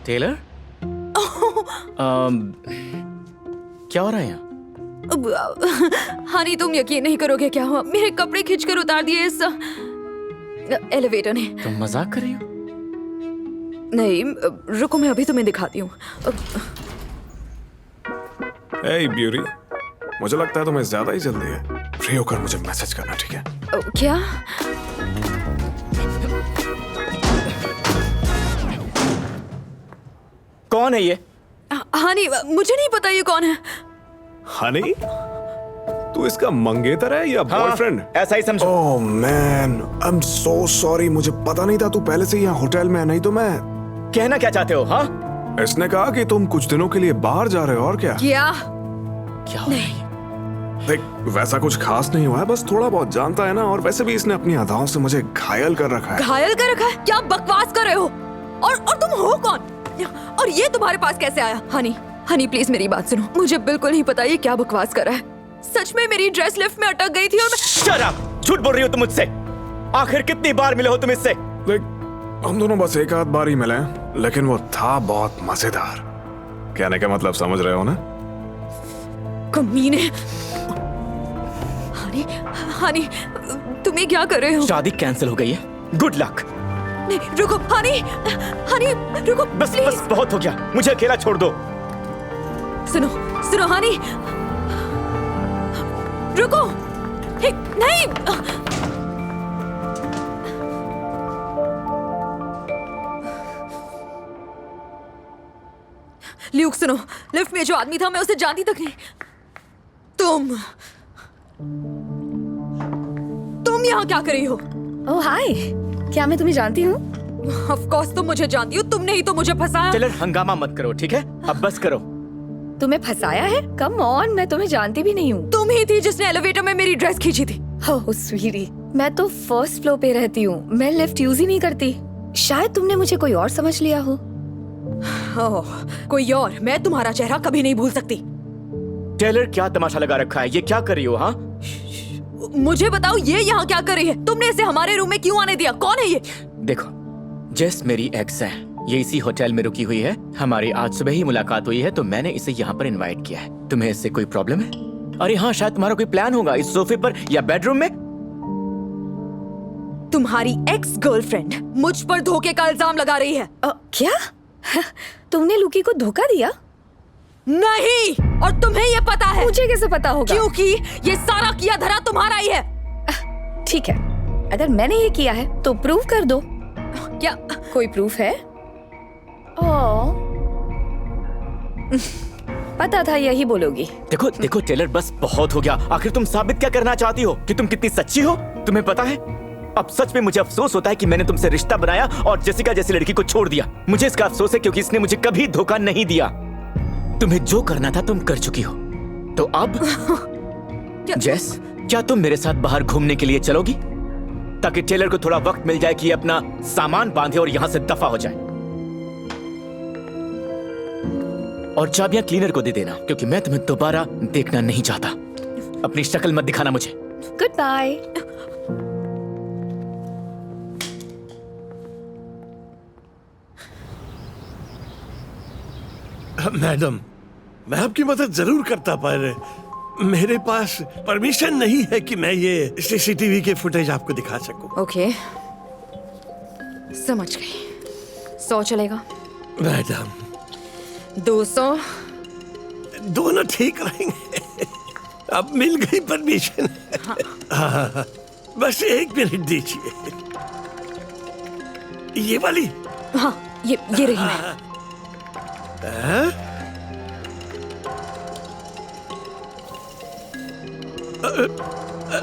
Taylor? क्या हो रहा है यहाँ? हनी, तुम यकीन नहीं करोगे क्या हुआ। मेरे कपड़े खींचकर उतार दिए इस एलिवेटर ने। तुम मजाक कर रही हो? नहीं, रुको मैं अभी तुम्हें दिखाती हूँ। Hey ब्यूटी, मुझे लगता है तुम्हें ज्यादा ही जल्दी है। फ्री होकर मुझे मैसेज करना, ठीक है? क्या? कौन है ये? हनी, मुझे नहीं पता ये कौन है। हनी, तू इसका मंगेतर है या बॉयफ्रेंड? ऐसा ही समझो। Oh man, I am so sorry, मुझे पता नहीं था तू पहले से यहाँ होटल में है, नहीं तो मैं। कहना क्या चाहते हो? हाँ, इसने कहा कि तुम कुछ दिनों के लिए बाहर जा रहे हो, और क्या? क्या? क्या हो रहा है? देख, वैसा कुछ खास नहीं हुआ है, बस थोड़ा बहुत जानता है ना, और वैसे भी इसने अपनी अदाओं से मुझे घायल कर रखा है। घायल कर रखा है? क्या बकवास कर रहे हो? और तुम हो कौन? और ये तुम्हारे पास कैसे आया? हनी प्लीज मेरी बात सुनो, मुझे बिल्कुल नहीं पता ये क्या बकवास कर रहा है। सच में मेरी ड्रेस लिफ्ट में अटक गई थी और मैं। Shut up! झूठ बोल रही हो तुम मुझसे। आखिर कितनी बार मिले हो तुम इससे? देख, हम दोनों बस एक आध बार ही मिले हैं, लेकिन वो था बहुत मजेदार। कहने का मतलब समझ रहे हो ना? कमीने। हनी, तुम ये क्या कर रहे हो? शादी कैंसिल हो गई है। Good luck. नहीं, रुको हनी, रुको बस प्लीज। बस बहुत हो गया, मुझे अकेला छोड़ दो। सुनो हनी, रुको। नहीं, ल्यूक सुनो, लिफ्ट में जो आदमी था मैं उसे जानती तक नहीं। तुम यहाँ क्या कर रही हो? ओह हाय, क्या मैं तुम्हें जानती हूँ? ऑफ कोर्स तुम मुझे जानती हो, तुमने ही तो मुझे फंसाया। टेलर, हंगामा मत करो, ठीक है? अब बस करो। तुम्हें फंसाया है? कम ऑन, मैं तुम्हें जानती भी नहीं हूँ। तुम ही थी जिसने एलिवेटर में मेरी ड्रेस खींची थी। ओह स्वीटी, मैं तो फर्स्ट फ्लोर पे रहती हूँ, मैं लिफ्ट यूज ही नहीं करती। शायद तुमने मुझे कोई और समझ लिया हो। ओह, कोई और? मैं तुम्हारा चेहरा कभी नहीं भूल सकती। टेलर, क्या तमाशा लगा रखा है? ये क्या कर रही हो? हाँ, मुझे बताओ, ये यहाँ क्या कर रही है? तुमने इसे हमारे रूम में क्यों आने दिया? कौन है ये? देखो, जेस मेरी एक्स है, ये इसी होटल में रुकी हुई है। हमारी आज सुबह ही मुलाकात हुई है, तो मैंने इसे यहाँ पर इनवाइट किया है। तुम्हें इससे कोई प्रॉब्लम है? अरे हाँ, शायद तुम्हारा कोई प्लान होगा इस सोफे पर या बेडरूम में। तुम्हारी एक्स गर्लफ्रेंड मुझ पर धोखे का इल्जाम लगा रही है। क्या? तुमने लुकी को धोखा दिया? नहीं, और तुम्हें ये पता है? मुझे कैसे पता होगा? क्योंकि ये सारा किया धरा तुम्हारा ही है। ठीक है, अगर मैंने ये किया है तो प्रूव कर दो। क्या कोई प्रूफ है? ओह, पता था यही बोलोगी। देखो देखो टेलर, बस बहुत हो गया। आखिर तुम साबित क्या करना चाहती हो कि तुम कितनी सच्ची हो? तुम्हें पता है, अब सच में मुझे अफसोस होता है कि मैंने तुमसे रिश्ता बनाया और जेसिका जैसी लड़की को छोड़ दिया। मुझे इसका अफसोस है क्योंकि इसने मुझे कभी धोखा नहीं दिया। तुम्हें जो करना था तुम कर चुकी हो, तो अब जेस, क्या तुम मेरे साथ बाहर घूमने के लिए चलोगी, ताकि टेलर को थोड़ा वक्त मिल जाए कि अपना सामान बांधे और यहां से दफा हो जाए? और चाबियां क्लीनर को दे देना, क्योंकि मैं तुम्हें दोबारा देखना नहीं चाहता। अपनी शक्ल मत दिखाना मुझे। Good bye. मैडम, मैं आपकी मदद जरूर करता, पर मेरे पास परमिशन नहीं है कि मैं ये सीसीटीवी के फुटेज आपको दिखा सकूं। ओके, समझ गई। 100 चलेगा? मैडम, 200? दोनों ठीक रहेंगे। अब मिल गई परमिशन। हाँ, बस 1 मिनट दीजिए। ये वाली? हाँ, ये रही मैं।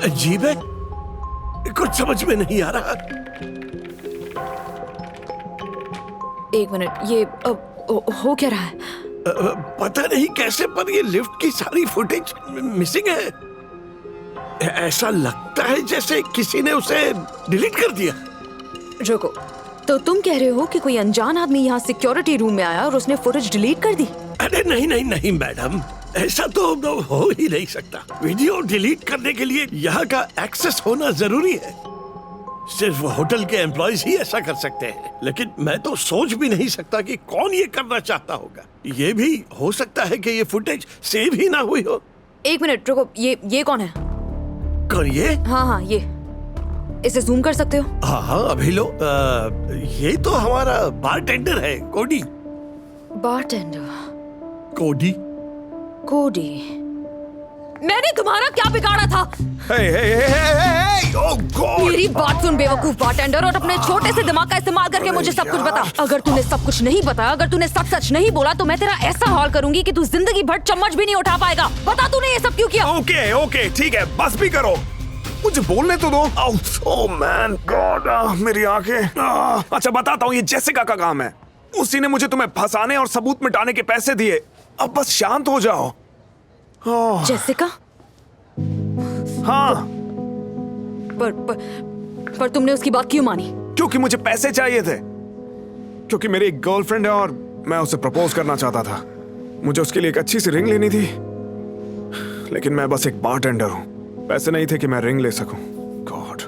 अजीब है, कुछ समझ में नहीं आ रहा। 1 मिनट, ये हो क्या रहा है? पता नहीं कैसे, पर ये लिफ्ट की सारी फुटेज मिसिंग है। ऐसा लगता है जैसे किसी ने उसे डिलीट कर दिया। रुको, तो तुम कह रहे हो कि कोई अनजान आदमी यहाँ सिक्योरिटी रूम में आया और उसने फुटेज डिलीट कर दी? अरे नहीं नहीं नहीं मैडम, ऐसा तो हो ही नहीं सकता। वीडियो डिलीट करने के लिए यहाँ का एक्सेस होना जरूरी है। सिर्फ होटल के एम्प्लॉयज ही ऐसा कर सकते हैं, लेकिन मैं तो सोच भी नहीं सकता कि कौन ये करना चाहता होगा। ये भी हो सकता है कि ये फुटेज सेव ही ना हुई हो। एक मिनट रुको, ये कौन है? कौन ये? हाँ ये इसे जूम कर सकते हो? हाँ अभी लो। ये तो हमारा बारटेंडर है, कोडी। बारटेंडर कोडी। मैंने तुम्हारा क्या बिगाड़ा था? ओह गॉड! मेरी बात सुन बेवकूफ बारटेंडर, और अपने छोटे से दिमाग का इस्तेमाल करके मुझे सब कुछ बता। अगर तूने सब कुछ नहीं बताया, अगर तूने सच सच नहीं बोला, तो मैं तेरा ऐसा हाल करूंगी कि तू जिंदगी भर चम्मच भी नहीं उठा पाएगा। बता तूने ये सब क्यों किया? ओके ठीक है, बस भी करो, मुझे बोलने तो दो। ओह मैन गॉड, मेरी आंखें। अच्छा बताता हूँ, ये जेसिका का काम है। उसी ने मुझे तुम्हें फंसाने और सबूत मिटाने के पैसे दिए। अब बस शांत हो जाओ। जेसिका? हाँ, पर तुमने उसकी बात क्यों मानी? क्योंकि मुझे पैसे चाहिए थे। क्योंकि मेरी एक गर्लफ्रेंड है और मैं उसे प्रपोज करना चाहता था। मुझे उसके लिए एक अच्छी सी रिंग लेनी थी, लेकिन मैं बस एक बारटेंडर हूँ। पैसे नहीं थे कि मैं रिंग ले सकूं। गॉड,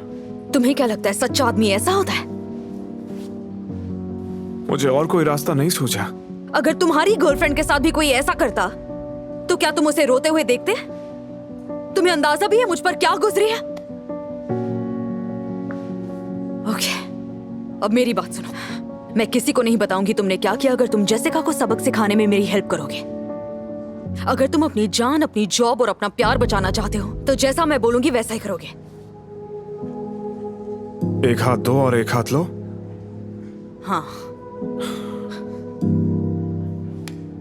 तुम्हें क्या लगता है सच्चा आदमी ऐसा होता है? मुझे और कोई रास्ता नहीं सूझा। अगर तुम्हारी गर्लफ्रेंड के साथ भी कोई ऐसा करता, तो क्या तुम उसे रोते हुए देखते? तुम्हें अंदाजा भी है मुझ पर क्या गुजरी है? ओके, अब मेरी बात सुनो। मैं किसी को नहीं बताऊंगी तुमने क्या किया। अगर तुम जेसिका को सबक सिखाने में मेरी हेल्प करोगे, अगर तुम अपनी जान, अपनी जॉब और अपना प्यार बचाना चाहते हो, तो जैसा मैं बोलूंगी वैसा ही करोगे। एक हाथ दो और एक हाथ लो। हाँ।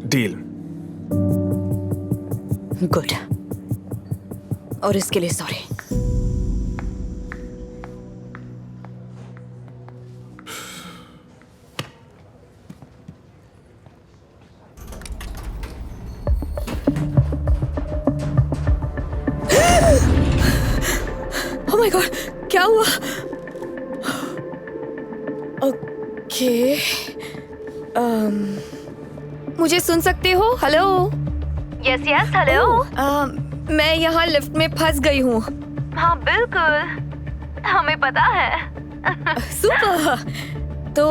डील। गुड। और इसके लिए सॉरी। ओह माय गॉड, क्या हुआ? ओके, मुझे सुन सकते हो? हेलो? Yes hello. मैं यहाँ लिफ्ट में फंस गई हूँ। हाँ बिल्कुल, हमें पता है। सुपर। तो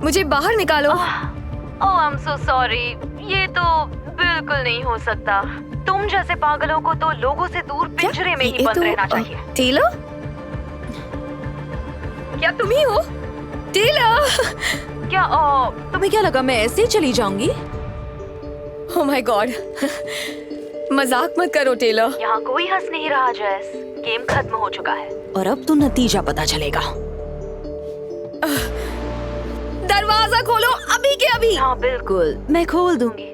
मुझे बाहर निकालो। ओह आई एम सो सॉरी, ये तो बिल्कुल नहीं हो सकता। तुम जैसे पागलों को तो लोगों से दूर पिंजरे में ही बंद रहना चाहिए। टेलर, क्या तुम ही हो? टेलर, क्या तुम्हें क्या लगा मैं ऐसे ही चली जाऊंगी? ओह माय गॉड, मजाक मत करो टेलर। यहाँ कोई हंस नहीं रहा जैस, गेम खत्म हो चुका है और अब तो नतीजा पता चलेगा। दरवाजा खोलो अभी के अभी। हाँ बिल्कुल, मैं खोल दूंगी,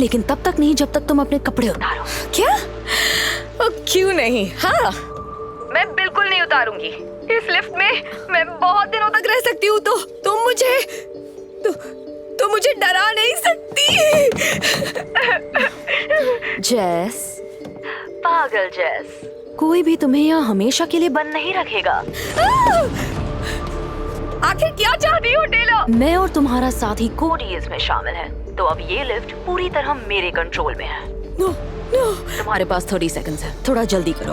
लेकिन तब तक नहीं जब तक तुम अपने कपड़े उतारो। क्या? क्यों नहीं? हाँ, मैं बिल्कुल नहीं उतारूंगी। इस लिफ्ट में मैं बहुत दिनों तक रह सकती हूँ, तो तुम मुझे तो मुझे डरा नहीं सकती। जैस, पागल जैस, कोई भी तुम्हें यहाँ हमेशा के लिए बंद नहीं रखेगा। आखिर क्या चाहती हो टेलर? मैं और तुम्हारा साथी कोडी इसमें शामिल है, तो अब ये लिफ्ट पूरी तरह मेरे कंट्रोल में है। नो नो, तुम्हारे पास 30 सेकंड्स है, थोड़ा जल्दी करो।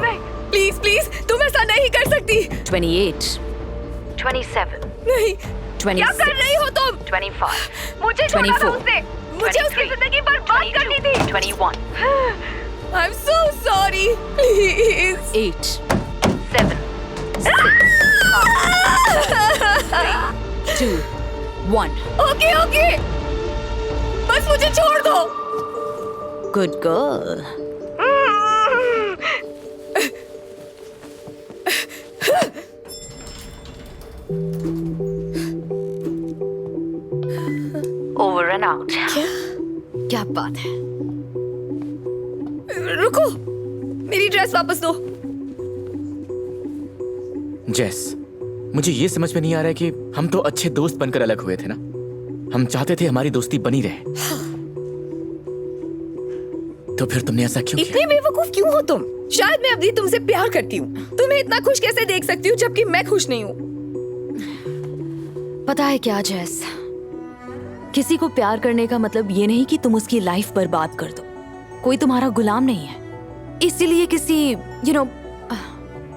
प्लीज प्लीज, तुम ऐसा नहीं कर सकती। 28, 27, नहीं, 26, क्या कर रही हो तुम? 25, मुझे छोड़ो ना 24, उससे। मुझे उसकी जिंदगी बर्बाद करनी थी। 21, I am so sorry, please. 8, 7, 6, 5, 2, 1। Okay okay, बस मुझे छोड़ दो। Good girl. Over and out. क्या बात है? रुको, मेरी ड्रेस वापस दो। जेस, मुझे ये समझ में नहीं आ रहा है कि हम तो अच्छे दोस्त बनकर अलग हुए थे ना। हम चाहते थे हमारी दोस्ती बनी रहे, तो फिर तुमने ऐसा क्यों किया? इतने बेवकूफ क्यों हो तुम? शायद मैं अभी तुमसे प्यार करती हूँ। तुम्हें इतना खुश कैसे देख सकती हूँ जबकि मैं खुश नहीं हूँ? पता है क्या जैस, किसी को प्यार करने का मतलब ये नहीं कि तुम उसकी लाइफ बर्बाद कर दो। कोई तुम्हारा गुलाम नहीं है, इसीलिए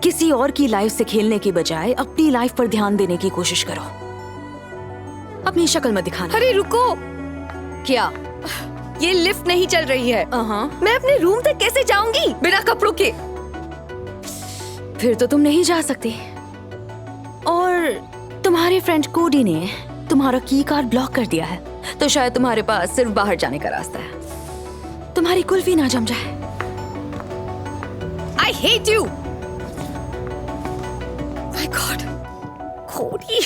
किसी और की लाइफ से खेलने की बजाय अपनी लाइफ पर ध्यान देने की कोशिश करो। अपनी शक्ल मत दिखाना। अरे रुको, क्या? ये लिफ्ट नहीं चल रही है। मैं अपने रूम तक कैसे जाऊंगी बिना कपड़ों के? फिर तो तुम नहीं जा सकती। और तुम्हारे फ्रेंड कोडी ने तुम्हारा की कार्ड ब्लॉक कर दिया है, तो शायद तुम्हारे पास सिर्फ बाहर जाने का रास्ता है। तुम्हारी कुल्फी ना जम जाए। I hate you! My God, कोडी।